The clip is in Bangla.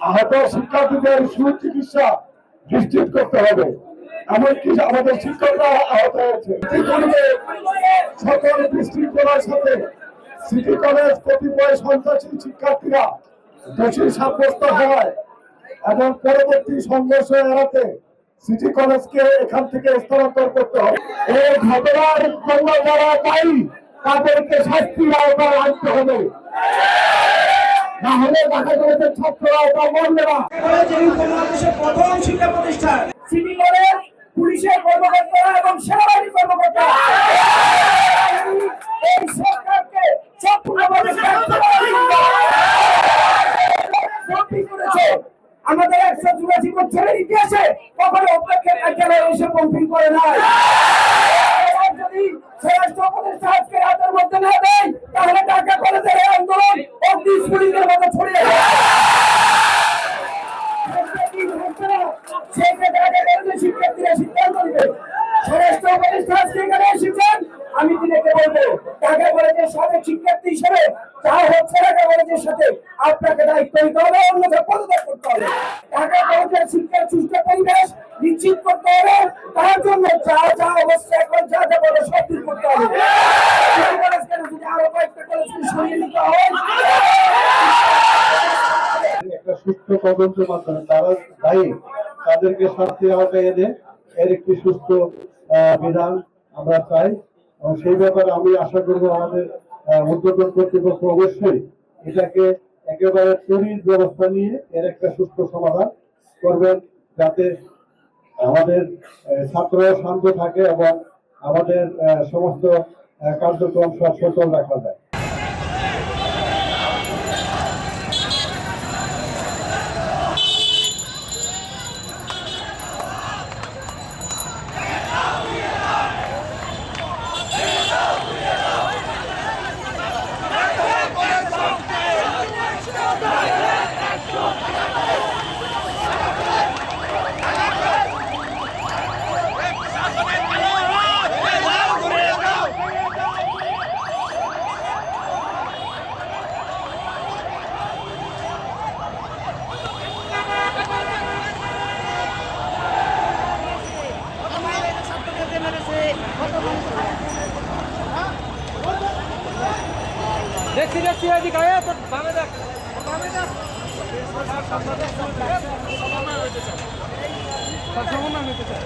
আহত শিক্ষার্থীদের সুচিকিৎসা নিশ্চিত করতে হবে। এমনকি আমাদের শিক্ষকরা আহত হয়েছে। সকল বিশৃঙ্খলার সাথে সিটি কলেজ কতিপয় সন্ত্রাসী শিক্ষার্থীরা দোষী সাব্যস্ত হওয়ায় এবং পরবর্তী সংঘর্ষ এড়াতে সিটি কলেজকে এখান থেকে স্থানান্তর করতে হবে। এই ঘটনার জন্য যারা দায়ী তাদেরকে শাস্তির আওতায় আনতে হবে, না হলে ঢাকা কলেজের ছাত্ররা এটা মানবে না। প্রথম শিক্ষা প্রতিষ্ঠান সিটি কলেজ পুলিশের কর্মকর্তারা এবং সেনাবাহিনীর কর্মকর্তারা এই সরকারকে সম্পূর্ণভাবে করেছে। আমাদের 184 বছরের ইতিহাসে কখনো অধ্যক্ষের কার্যালয়ে এসে পম্পিং করে নাই। যদি স্বরাষ্ট্র উপদেষ্টা আজকে রাতের মধ্যে না দেয় তাহলে ঢাকা কলেজের এই আন্দোলন অগ্নিস্ফুলিঙ্গের মতো ছড়িয়ে যাবে। শিক্ষার্থীরা সিদ্ধান্ত নেবে। স্বরাষ্ট্র উপদেষ্টা আজকে এখানে এসেছেন, আমি দিনেকে বলবো ঢাকা কলেজের সাবেক শিক্ষার্থী হিসেবে যা হচ্ছে ঢাকা কলেজের সাথে আপনাকে দায়িত্ব নিতে হবে, অন্যথা পদত্যাগ করতে হবে। ঢাকা কলেজের শিক্ষার সুষ্ঠু পরিবেশ নিশ্চিত করতে হবে, তার জন্য যা যা অবস্থা এখন যা যা বলে সব দূর করতে হবে। যদি আরো কয়েকটা কলেজকে সরিয়ে নিতে হয়, একটা সুস্থ তদন্তের মাধ্যমে তারা দায়ী তাদেরকে শাস্তির আওতায় এনে এর একটি সুস্থ বিধান আমরা চাই, এবং সেই ব্যাপারে আমি আশা করবো আমাদের ঊর্ধ্বতন কর্তৃপক্ষ অবশ্যই এটাকে একেবারে তড়িৎ ব্যবস্থা নিয়ে এর একটা সুস্থ সমাধান করবেন, যাতে আমাদের ছাত্ররা শান্ত থাকে এবং আমাদের সমস্ত কার্যক্রম সচল রাখা যায়। দেখছি দেখছি এদিকে আয় তো বামে দেখ সব না নিতে চাই